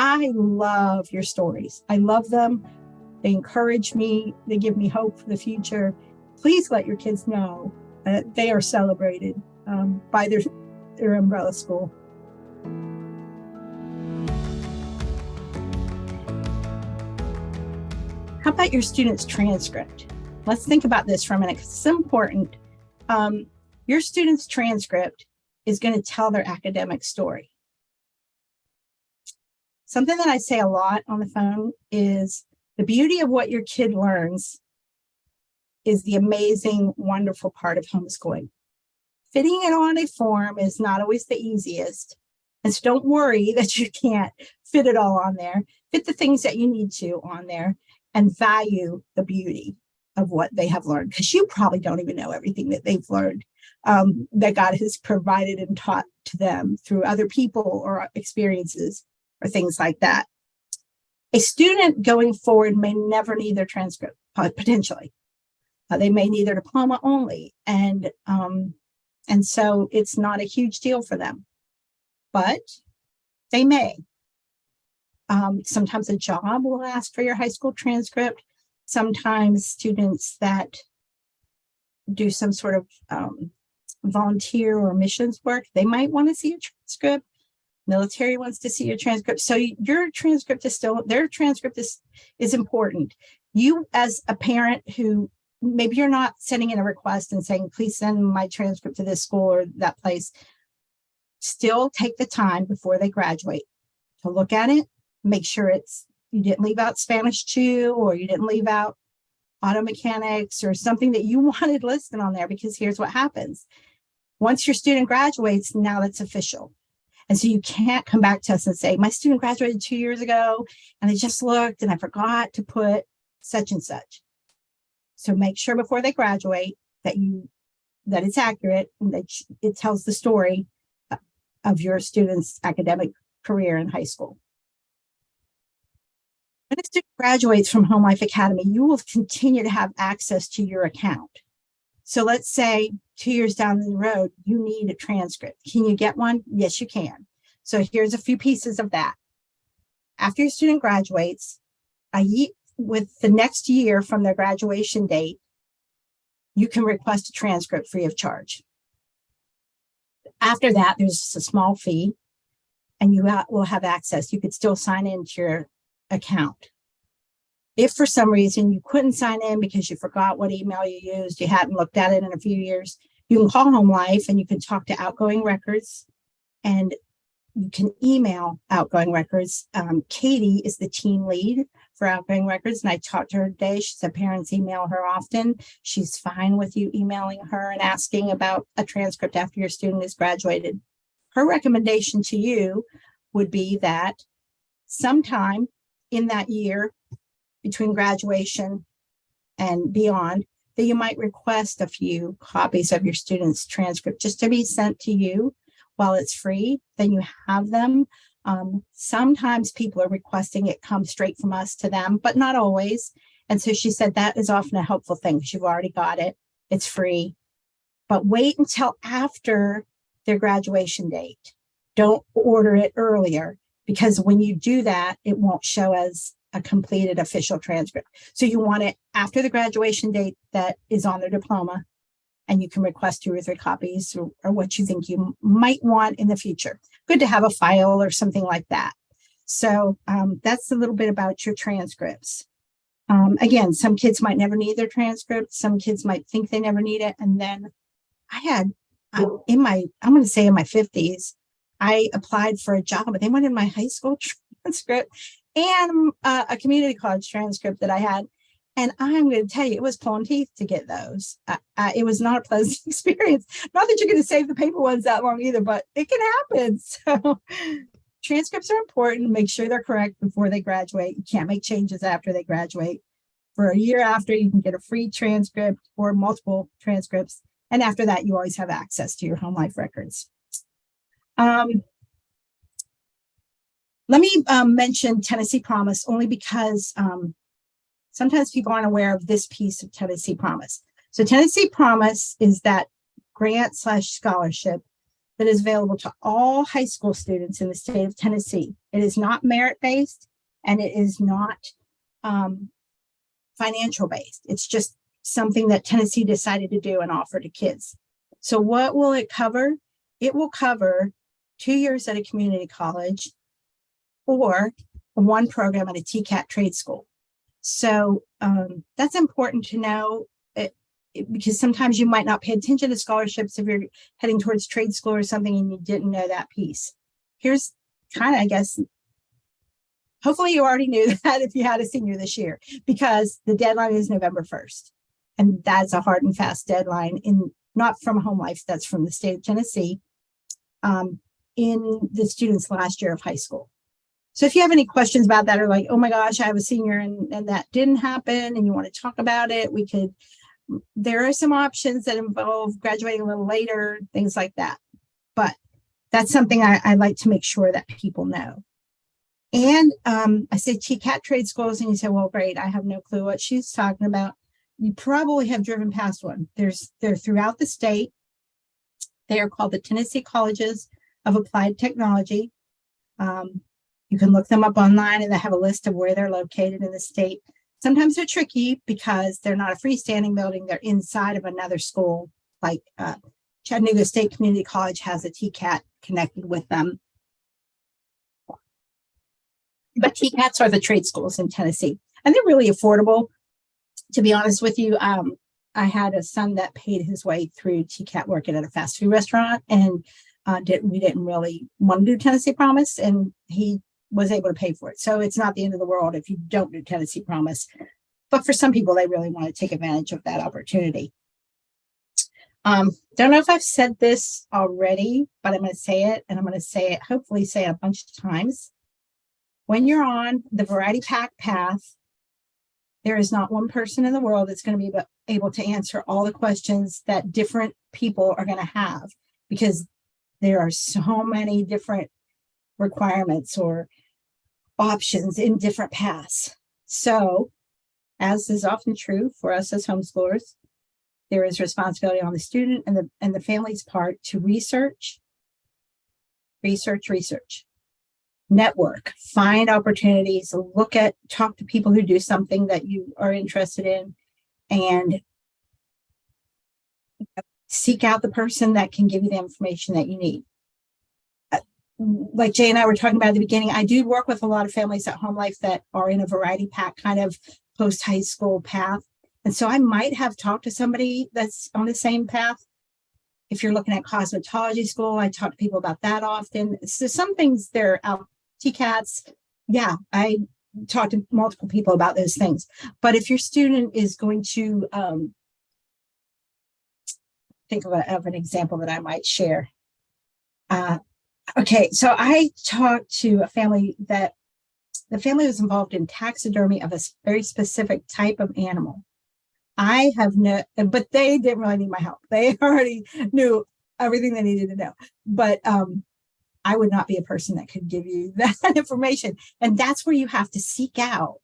I love your stories. I love them. They encourage me. They give me hope for the future. Please let your kids know that they are celebrated by their umbrella school. How about your student's transcript? Let's think about this for a minute, because it's important. Your student's transcript is going to tell their academic story. Something that I say a lot on the phone is the beauty of what your kid learns is the amazing, wonderful part of homeschooling. Fitting it on a form is not always the easiest. And so don't worry that you can't fit it all on there. Fit the things that you need to on there and value the beauty of what they have learned, because you probably don't even know everything that they've learned that God has provided and taught to them through other people or experiences or things like that. A student going forward may never need their transcript, potentially. They may need their diploma only, and so it's not a huge deal for them, but they may. Sometimes a job will ask for your high school transcript. Sometimes students that do some sort of volunteer or missions work, they might want to see a transcript. Military wants to see your transcript. So your transcript is still, their transcript is important. You as a parent who maybe you're not sending in a request and saying, please send my transcript to this school or that place, still take the time before they graduate to look at it, make sure you didn't leave out Spanish 2, or you didn't leave out auto mechanics or something that you wanted listed on there, because here's what happens. Once your student graduates, now that's official. And so you can't come back to us and say, my student graduated 2 years ago and I just looked and I forgot to put such and such. So make sure before they graduate that it's accurate and that it tells the story of your student's academic career in high school. When a student graduates from HomeLife Academy, you will continue to have access to your account. So let's say 2 years down the road, you need a transcript. Can you get one? Yes, you can. So here's a few pieces of that. After your student graduates, with the next year from their graduation date, you can request a transcript free of charge. After that, there's a small fee, and you will have access. You could still sign into your account. If for some reason you couldn't sign in because you forgot what email you used, you hadn't looked at it in a few years, you can call HomeLife and you can talk to Outgoing Records, and you can email Outgoing Records. Katie is the team lead for Outgoing Records, and I talked to her today. She said parents email her often. She's fine with you emailing her and asking about a transcript after your student is graduated. Her recommendation to you would be that sometime in that year between graduation and beyond, that you might request a few copies of your student's transcript just to be sent to you while it's free. Then you have them. Sometimes people are requesting it come straight from us to them, but not always. And so she said that is often a helpful thing because you've already got it. It's free. But wait until after their graduation date. Don't order it earlier, because when you do that, it won't show as a completed official transcript. So you want it after the graduation date that is on their diploma, and you can request 2 or 3 copies or what you think you might want in the future. Good to have a file or something like that. So that's a little bit about your transcripts. Again, some kids might never need their transcript. Some kids might think they never need it. And then I had I'm going to say in my 50s, I applied for a job, but they wanted my high school transcript and a community college transcript that I had. And I'm going to tell you, it was pulling teeth to get those. It was not a pleasant experience. Not that you're going to save the paper ones that long either, but it can happen. So transcripts are important. Make sure they're correct before they graduate. You can't make changes after they graduate. For a year after, you can get a free transcript or multiple transcripts. And after that, you always have access to your HomeLife records. Let me mention Tennessee Promise only because sometimes people aren't aware of this piece of Tennessee Promise. So Tennessee Promise is that grant/scholarship that is available to all high school students in the state of Tennessee. It is not merit-based and it is not financial-based. It's just something that Tennessee decided to do and offer to kids. So what will it cover? It will cover 2 years at a community college or one program at a TCAT trade school. So that's important to know because sometimes you might not pay attention to scholarships if you're heading towards trade school or something and you didn't know that piece. Here's kind of, I guess, hopefully you already knew that if you had a senior this year, because the deadline is November 1st. And that's a hard and fast deadline, not from HomeLife, that's from the state of Tennessee, in the student's last year of high school. So if you have any questions about that, or like, oh my gosh, I have a senior and that didn't happen and you want to talk about it, there are some options that involve graduating a little later, things like that. But that's something I like to make sure that people know. And I say TCAT trade schools, and you say, well, great, I have no clue what she's talking about. You probably have driven past one. They're throughout the state. They are called the Tennessee Colleges of Applied Technology. You can look them up online and they have a list of where they're located in the state. Sometimes they're tricky because they're not a freestanding building. They're inside of another school, like Chattanooga State Community College has a TCAT connected with them. But TCATs are the trade schools in Tennessee, and they're really affordable. To be honest with you, I had a son that paid his way through TCAT working at a fast food restaurant, and we didn't really want to do Tennessee Promise, and he was able to pay for it. So it's not the end of the world if you don't do Tennessee Promise. But for some people, they really want to take advantage of that opportunity. Don't know if I've said this already, but I'm going to say it, and I'm going to say it, hopefully say it a bunch of times. When you're on the Variety Pack path, there is not one person in the world that's going to be able to answer all the questions that different people are going to have, because there are so many different requirements or options in different paths. So, as is often true for us as homeschoolers, there is responsibility on the student and the family's part to research, network, find opportunities, talk to people who do something that you are interested in, and seek out the person that can give you the information that you need. Like Jay and I were talking about at the beginning, I do work with a lot of families at HomeLife that are in a Variety Pack kind of post-high school path. And so I might have talked to somebody that's on the same path. If you're looking at cosmetology school, I talk to people about that often. So some things they're out, TCATs. Yeah, I talk to multiple people about those things. But if your student is going to think of an example that I might share. Okay, so I talked to a family that the family was involved in taxidermy of a very specific type of animal. I have no, but they didn't really need my help. They already knew everything they needed to know. But I would not be a person that could give you that information. And that's where you have to seek out,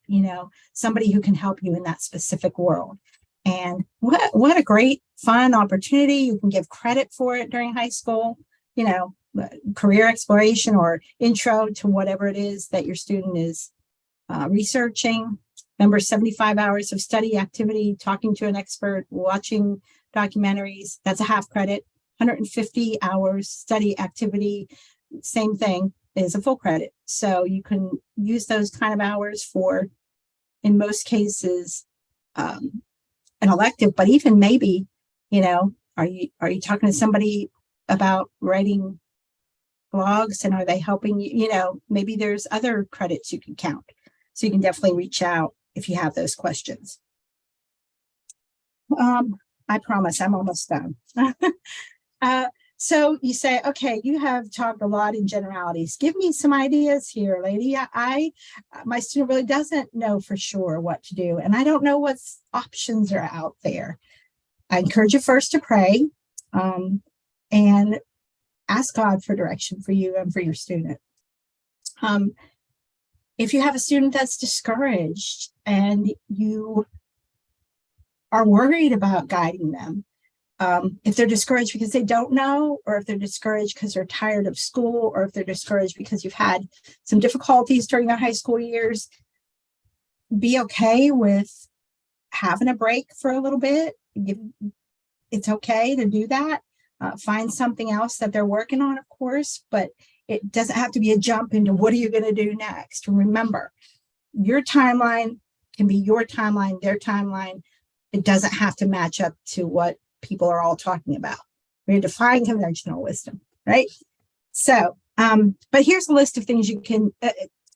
somebody who can help you in that specific world. And what a great, fun opportunity. You can give credit for it during high school, career exploration or intro to whatever it is that your student is researching. Remember, 75 hours of study activity, talking to an expert, watching documentaries, that's a half credit. 150 hours study activity, same thing, is a full credit. So you can use those kind of hours for, in most cases, an elective, but even maybe, are you talking to somebody about writing blogs, and are they helping you? Maybe there's other credits you can count. So you can definitely reach out if you have those questions. I promise I'm almost done. So you say, okay, you have talked a lot in generalities. Give me some ideas here, lady. My student really doesn't know for sure what to do, and I don't know what options are out there. I encourage you first to pray and ask God for direction for you and for your student. If you have a student that's discouraged and you are worried about guiding them, If they're discouraged because they don't know, or if they're discouraged because they're tired of school, or if they're discouraged because you've had some difficulties during their high school years, be okay with having a break for a little bit. It's okay to do that. Find something else that they're working on, of course, but it doesn't have to be a jump into what are you going to do next. Remember, your timeline can be your timeline, their timeline. It doesn't have to match up to what people are all talking about. We're defying conventional wisdom, right? So, but here's a list of things you can,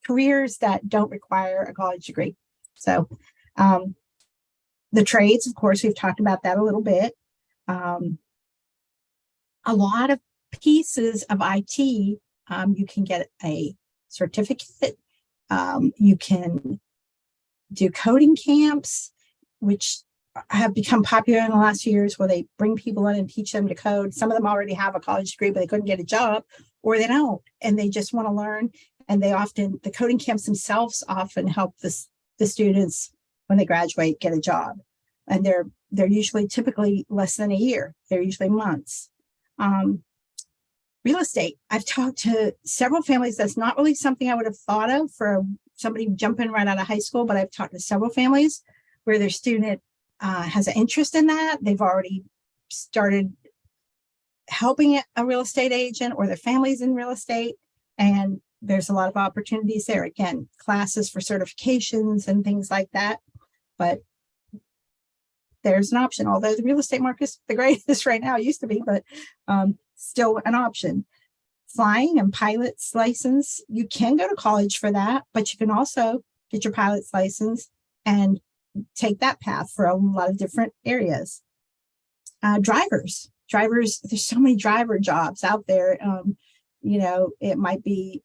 careers that don't require a college degree. So, the trades, of course, we've talked about that a little bit. A lot of pieces of IT, you can get a certificate. You can do coding camps, which have become popular in the last few years, where they bring people in and teach them to code. Some of them already have a college degree, but they couldn't get a job, or they don't, and they just want to learn. And the coding camps themselves often help the students when they graduate get a job. And they're usually typically less than a year. They're usually months. Real estate. I've talked to several families. That's not really something I would have thought of for somebody jumping right out of high school, but I've talked to several families where their student has an interest in that. They've already started helping a real estate agent, or their family's in real estate, and there's a lot of opportunities there. Again, classes for certifications and things like that, but there's an option. Although the real estate market's the greatest right now, it used to be, but still an option. Flying and pilot's license, you can go to college for that, but you can also get your pilot's license and take that path for a lot of different areas. Drivers, there's so many driver jobs out there. It might be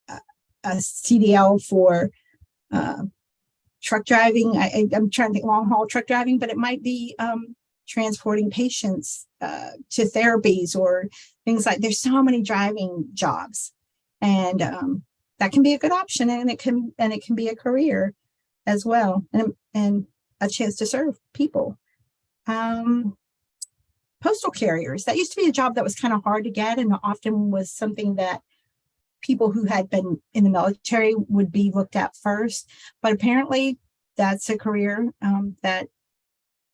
a CDL for truck driving. I'm trying to think long haul truck driving, but it might be transporting patients to therapies or things like. There's so many driving jobs, and that can be a good option, and it can be a career as well, and a chance to serve people. Postal carriers, that used to be a job that was kind of hard to get, and often was something that people who had been in the military would be looked at first. But apparently that's a career that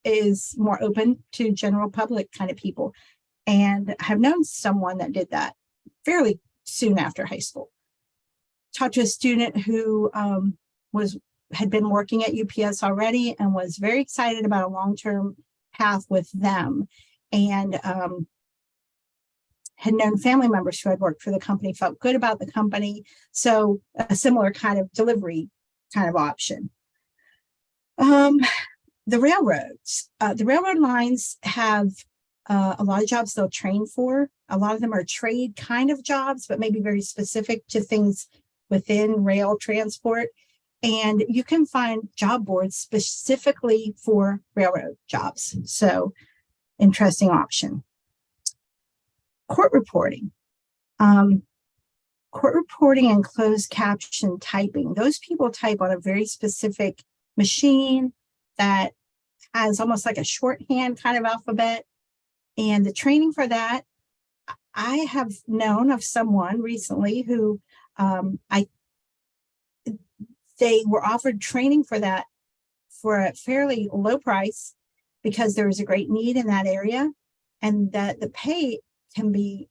is more open to general public kind of people. And I have known someone that did that fairly soon after high school. Talked to a student who had been working at UPS already and was very excited about a long-term path with them, and had known family members who had worked for the company, felt good about the company. So a similar kind of delivery kind of option. The railroads, the railroad lines have a lot of jobs they'll train for. A lot of them are trade kind of jobs, but maybe very specific to things within rail transport. And you can find job boards specifically for railroad jobs. So interesting option. Court reporting. Court reporting and closed caption typing. Those people type on a very specific machine that has almost like a shorthand kind of alphabet. And the training for that, I have known of someone recently who they were offered training for that for a fairly low price because there was a great need in that area, and that the pay can be,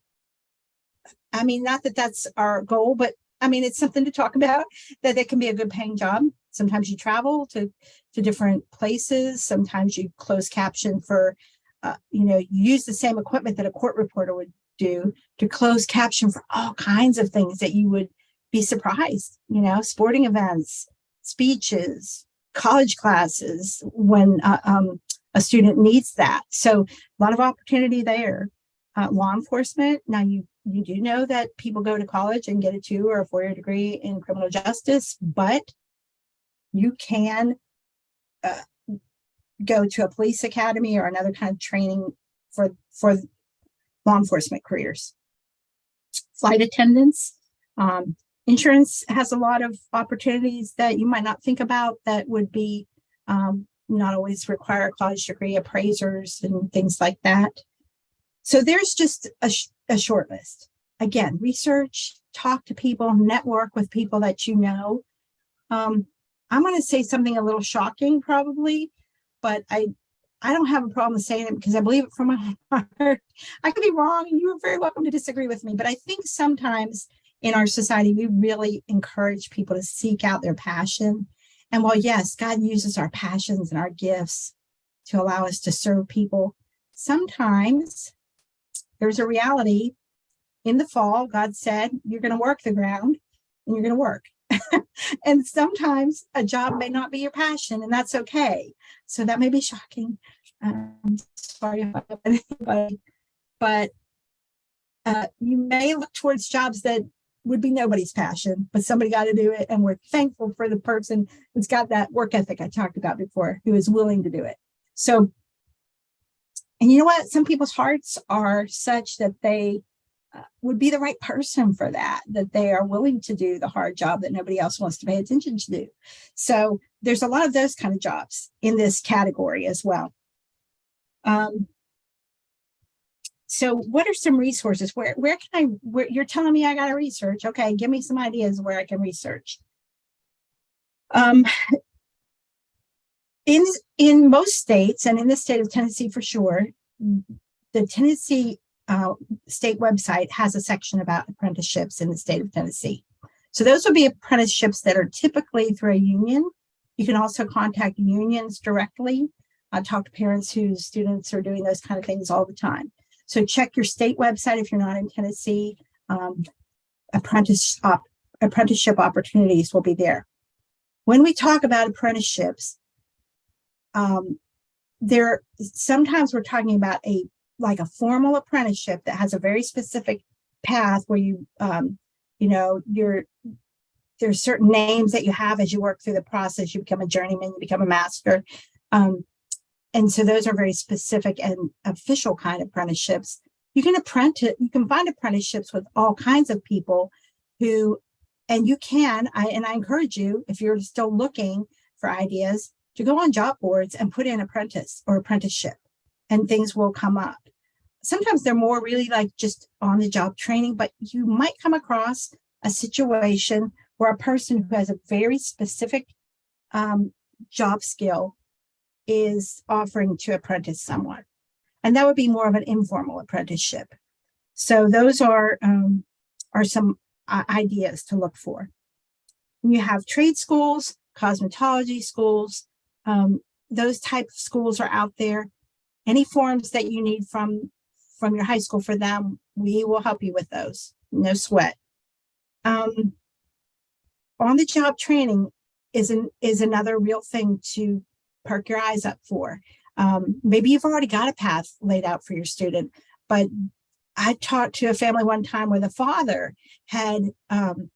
not that that's our goal, but it's something to talk about, that it can be a good paying job. Sometimes you travel to different places. Sometimes you close caption for, you use the same equipment that a court reporter would do to close caption for all kinds of things that you would be surprised, sporting events, speeches, college classes, when a student needs that. So a lot of opportunity there. Law enforcement. Now you do know that people go to college and get a 2 or a 4-year degree in criminal justice, but you can go to a police academy or another kind of training for law enforcement careers. Flight attendants. Insurance has a lot of opportunities that you might not think about that would be not always require a college degree, appraisers and things like that. So there's just a short list. Again, research, talk to people, network with people that you know. I'm going to say something a little shocking probably, but I don't have a problem saying it because I believe it from my heart. I could be wrong, and you are very welcome to disagree with me, but I think sometimes in our society, we really encourage people to seek out their passion. And while, yes, God uses our passions and our gifts to allow us to serve people, sometimes there's a reality. In the fall, God said, you're going to work the ground and you're going to work. And sometimes a job may not be your passion, and that's okay. So that may be shocking. I'm sorry if I offend anybody, but you may look towards jobs that would be nobody's passion, but somebody got to do it. And we're thankful for the person who's got that work ethic I talked about before, who is willing to do it. So, and you know what? Some people's hearts are such that they would be the right person for that they are willing to do the hard job that nobody else wants to pay attention to do. So there's a lot of those kind of jobs in this category as well. So what are some resources? Where can you're telling me I got to research. Okay, give me some ideas where I can research. In most states, and in the state of Tennessee for sure, the Tennessee state website has a section about apprenticeships in the state of Tennessee. So those would be apprenticeships that are typically through a union. You can also contact unions directly. I talk to parents whose students are doing those kind of things all the time. So check your state website if you're not in Tennessee. Apprenticeship opportunities will be there. When we talk about apprenticeships, sometimes we're talking about a formal apprenticeship that has a very specific path where there's certain names that you have as you work through the process. You become a journeyman, you become a master. And so those are very specific and official kind of apprenticeships. You can find apprenticeships with all kinds of people I encourage you, if you're still looking for ideas, to go on job boards and put in apprentice or apprenticeship, and things will come up. Sometimes they're more really like just on the job training, but you might come across a situation where a person who has a very specific job skill is offering to apprentice someone. And that would be more of an informal apprenticeship. So those are some ideas to look for. You have trade schools, cosmetology schools, those type of schools are out there. Any forms that you need from your high school for them, we will help you with those. No sweat. On the job training is another real thing to perk your eyes up for. Maybe you've already got a path laid out for your student, but I talked to a family one time where the father had found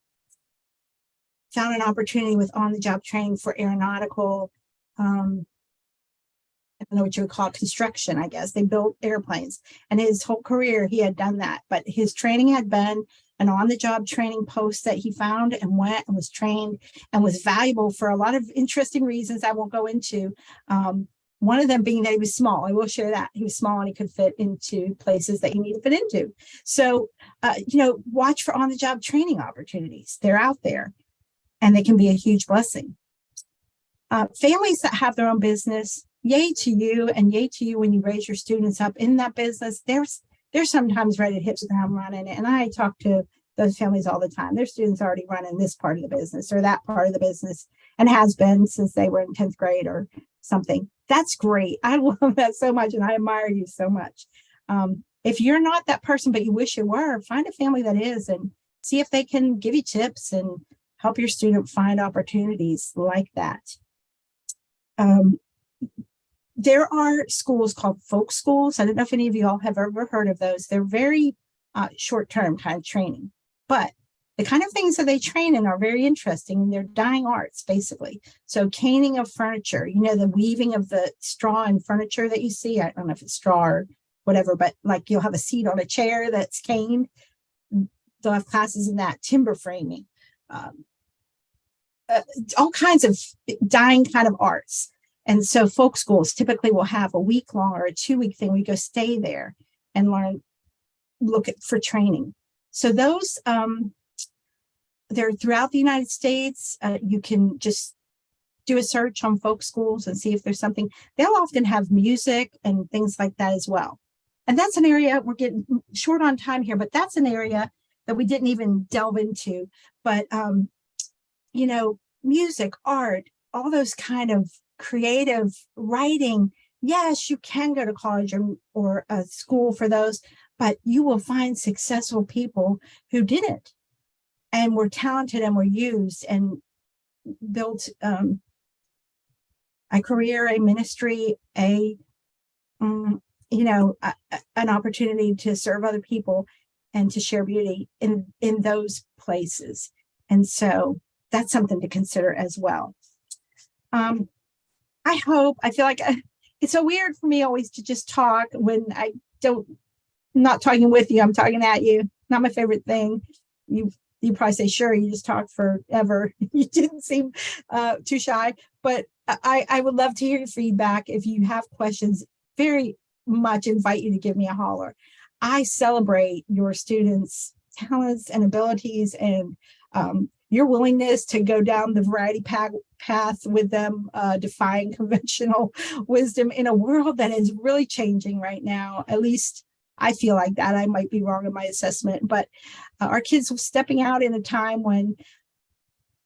an opportunity with on-the-job training for aeronautical, I don't know what you would call it, construction, I guess. They built airplanes, and his whole career he had done that. But his training had been an on-the-job training post that he found and went and was trained and was valuable for a lot of interesting reasons I won't go into. One of them being that he was small. I will share that. He was small and he could fit into places that you need to fit into. So, watch for on-the-job training opportunities. They're out there, and they can be a huge blessing. Families that have their own business, yay to you, and yay to you when you raise your students up in that business. They're sometimes ready to hit the ground running. And I talk to those families all the time. Their students already running this part of the business or that part of the business, and has been since they were in 10th grade or something. That's great. I love that so much, and I admire you so much. If you're not that person, but you wish you were, find a family that is, and see if they can give you tips and help your student find opportunities like that. There are schools called folk schools. I don't know if any of you all have ever heard of those. They're very short-term kind of training, but the kind of things that they train in are very interesting. They're dying arts, basically. So caning of furniture, the weaving of the straw and furniture that you see. I don't know if it's straw or whatever, but like you'll have a seat on a chair that's caned. They'll have classes in that, timber framing, all kinds of dying kind of arts. And so folk schools typically will have a week long or a 2-week thing. We go stay there and learn, look at for training. So those, they're throughout the United States. You can just do a search on folk schools and see if there's something. They'll often have music and things like that as well. And that's an area, we're getting short on time here, but that's an area that we didn't even delve into. But, you know, music, art, all those kind of creative writing. Yes, you can go to college or a school for those, but you will find successful people who didn't and were talented and were used and built a career, a ministry, an opportunity to serve other people and to share beauty in those places. And so that's something to consider as well. I feel like it's so weird for me always to just talk when I'm not talking with you, I'm talking at you. Not my favorite thing. You probably say, sure, you just talk forever. You didn't seem too shy, but I would love to hear your feedback. If you have questions, very much invite you to give me a holler. I celebrate your students' talents and abilities and your willingness to go down the variety path with them, defying conventional wisdom in a world that is really changing right now. At least I feel like that. I might be wrong in my assessment, but our kids are stepping out in a time when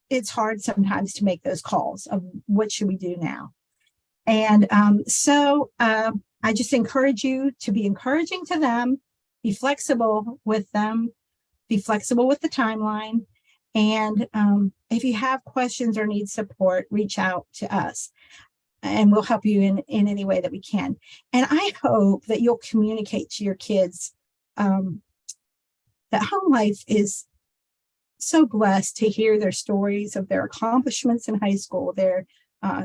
it's hard sometimes to make those calls of what should we do now. And so I just encourage you to be encouraging to them, be flexible with them, be flexible with the timeline. And if you have questions or need support, reach out to us and we'll help you in any way that we can. And I hope that you'll communicate to your kids that HomeLife is so blessed to hear their stories of their accomplishments in high school, their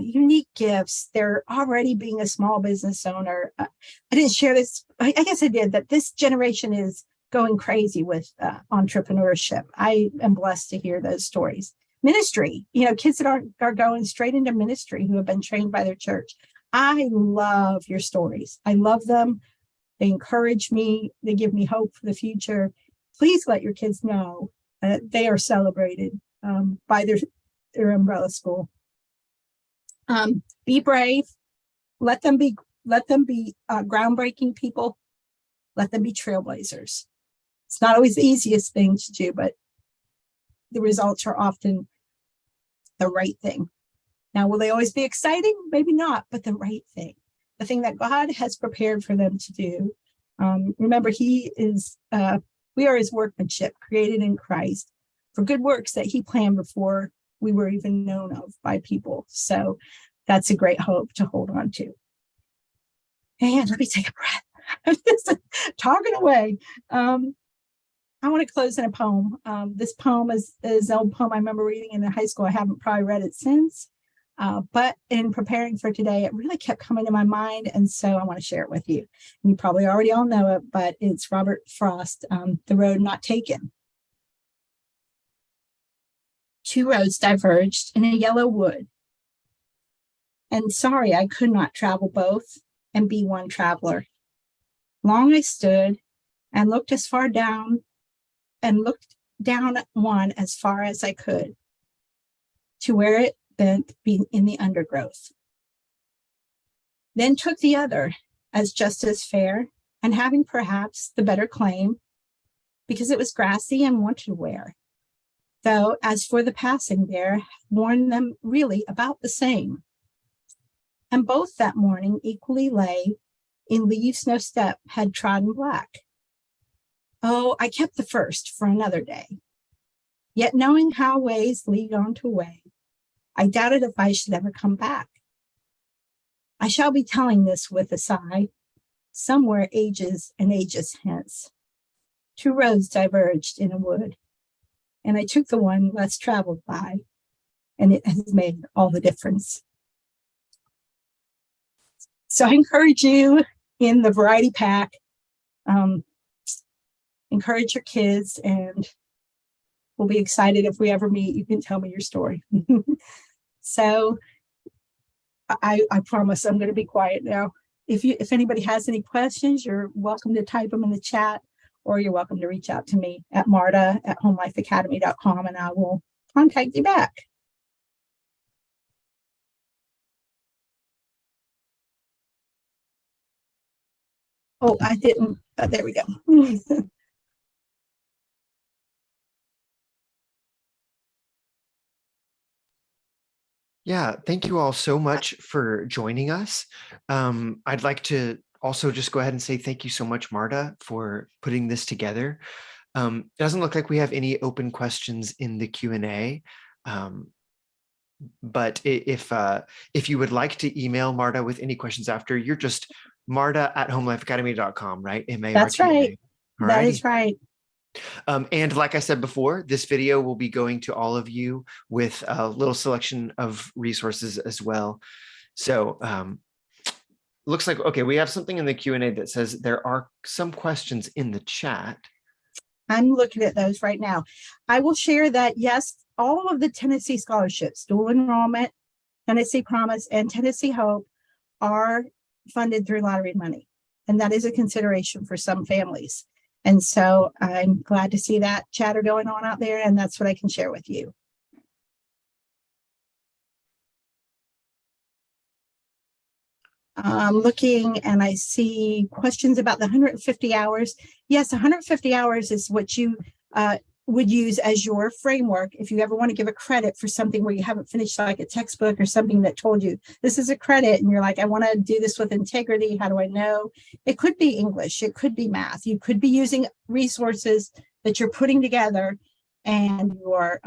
unique gifts. They're already being a small business owner. I didn't share this. I guess I did, that this generation is going crazy with entrepreneurship. I am blessed to hear those stories. Ministry, kids that are going straight into ministry who have been trained by their church. I love your stories. I love them. They encourage me. They give me hope for the future. Please let your kids know that they are celebrated by their umbrella school. Be brave. Let them be groundbreaking people. Let them be trailblazers. It's not always the easiest thing to do, but the results are often the right thing. Now, will they always be exciting? Maybe not, but the right thing, the thing that God has prepared for them to do. Remember, we are his workmanship, created in Christ for good works that he planned before we were even known of by people. So that's a great hope to hold on to. And let me take a breath. I'm just talking away. I want to close in a poem. This poem is an old poem I remember reading in high school. I haven't probably read it since, but in preparing for today, it really kept coming to my mind. And so I want to share it with you. You probably already all know it, but it's Robert Frost, The Road Not Taken. Two roads diverged in a yellow wood. And sorry, I could not travel both and be one traveler. Long I stood and looked down one as far as I could to where it bent in the undergrowth. Then took the other as just as fair and having perhaps the better claim because it was grassy and wanted wear. Though as for the passing there, worn them really about the same. And both that morning equally lay in leaves no step had trodden black. Oh, I kept the first for another day. Yet knowing how ways lead on to way, I doubted if I should ever come back. I shall be telling this with a sigh, somewhere ages and ages hence. Two roads diverged in a wood, and I took the one less traveled by, and it has made all the difference. So I encourage you in the variety pack, encourage your kids, and we'll be excited if we ever meet. You can tell me your story. So I promise I'm going to be quiet now. If anybody has any questions, you're welcome to type them in the chat, or you're welcome to reach out to me at marta@homelifeacademy.com, and I will contact you back. Oh, I didn't. There we go. Yeah, thank you all so much for joining us. I'd like to also just go ahead and say thank you so much, Marta, for putting this together. It doesn't look like we have any open questions in the Q&A. But if you would like to email Marta with any questions after, you're just marta@homelifeacademy.com, right? M-A-R-T-A. That's right. That is right. And like I said before, this video will be going to all of you with a little selection of resources as well. So looks like, okay, we have something in the Q&A that says there are some questions in the chat. I'm looking at those right now. I will share that, yes, all of the Tennessee scholarships, dual enrollment, Tennessee Promise, and Tennessee Hope are funded through lottery money. And that is a consideration for some families. And so I'm glad to see that chatter going on out there, and that's what I can share with you. I'm looking and I see questions about the 150 hours. Yes, 150 hours is what you would use as your framework if you ever want to give a credit for something where you haven't finished, like a textbook or something that told you this is a credit, and you're like, I want to do this with integrity. How do I know? It could be English, it could be math, you could be using resources that you're putting together, and you're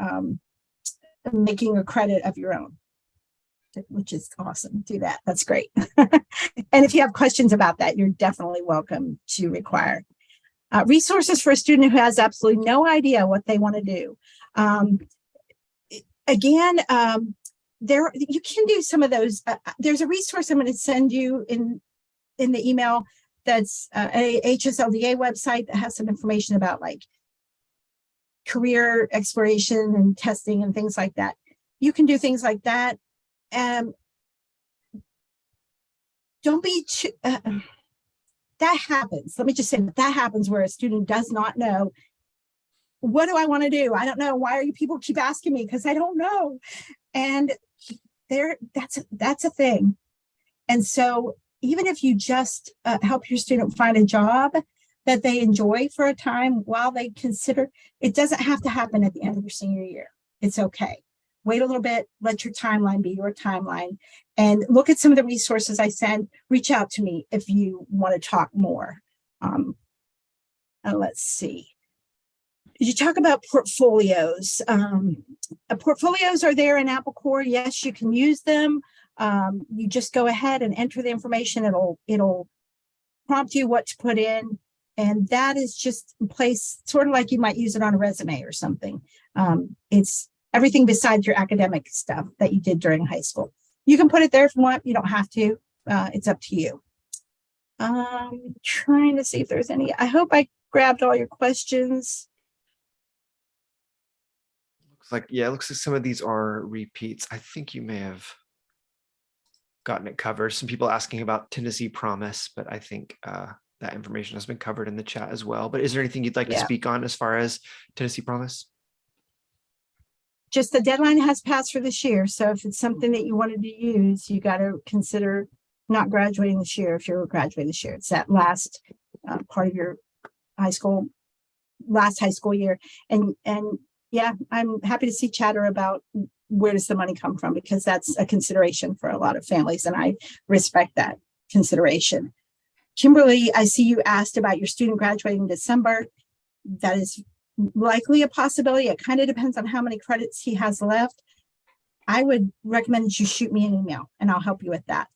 making a credit of your own, which is awesome. Do that. That's great. And if you have questions about that, you're definitely welcome to require. Resources for a student who has absolutely no idea what they want to do. Again, there you can do some of those. There's a resource I'm going to send you in the email that's a HSLDA website that has some information about like career exploration and testing and things like that. You can do things like that. Don't be too, that happens. Let me just say that happens where a student does not know, what do I want to do? I don't know. Why are you people keep asking me? Because I don't know. And that's a thing. And so even if you just help your student find a job that they enjoy for a time while they consider, it doesn't have to happen at the end of your senior year. It's okay. Wait a little bit, let your timeline be your timeline, and look at some of the resources I send. Reach out to me if you want to talk more. Let's see. Did you talk about portfolios? Portfolios are there in Apple Core. Yes, you can use them. You just go ahead and enter the information. It'll prompt you what to put in. And that is just in place, sort of like you might use it on a resume or something. It's everything besides your academic stuff that you did during high school. You can put it there if you want. You don't have to. It's up to you. Trying to see if there's any. I hope I grabbed all your questions. Looks like, yeah, it looks like some of these are repeats. I think you may have gotten it covered. Some people asking about Tennessee Promise, but I think that information has been covered in the chat as well. But is there anything you'd like to speak on as far as Tennessee Promise? Just the deadline has passed for this year. So if it's something that you wanted to use, you got to consider not graduating this year. If you're graduating this year, it's that last part of your last high school year. And yeah, I'm happy to see chatter about where does the money come from, because that's a consideration for a lot of families. And I respect that consideration. Kimberly, I see you asked about your student graduating in December. That is likely a possibility. It kind of depends on how many credits he has left. I would recommend that you shoot me an email and I'll help you with that.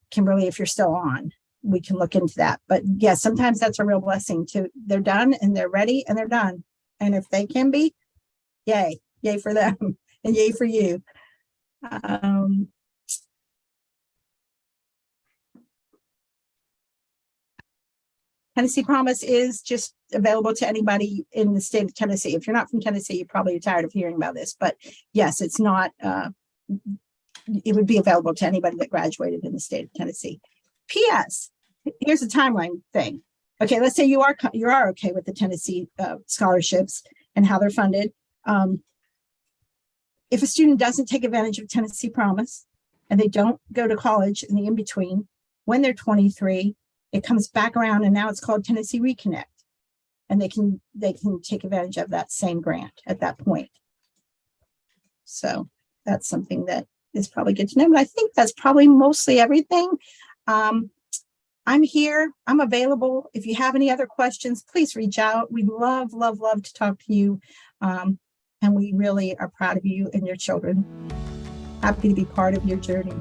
Kimberly, if you're still on, we can look into that. But yeah, sometimes that's a real blessing too. They're done and they're ready and they're done. And if they can be, yay for them and yay for you. Tennessee Promise is just available to anybody in the state of Tennessee. If you're not from Tennessee, you're probably tired of hearing about this, but yes, it's not it would be available to anybody that graduated in the state of Tennessee. P.S. Here's a timeline thing. Okay, let's say you are okay with the Tennessee scholarships and how they're funded. If a student doesn't take advantage of Tennessee Promise and they don't go to college in the in-between, when they're 23, it comes back around and now it's called Tennessee Reconnect. And they can take advantage of that same grant at that point. So that's something that is probably good to know. But I think that's probably mostly everything. I'm here. I'm available. If you have any other questions, please reach out. We love to talk to you. And we really are proud of you and your children. Happy to be part of your journey.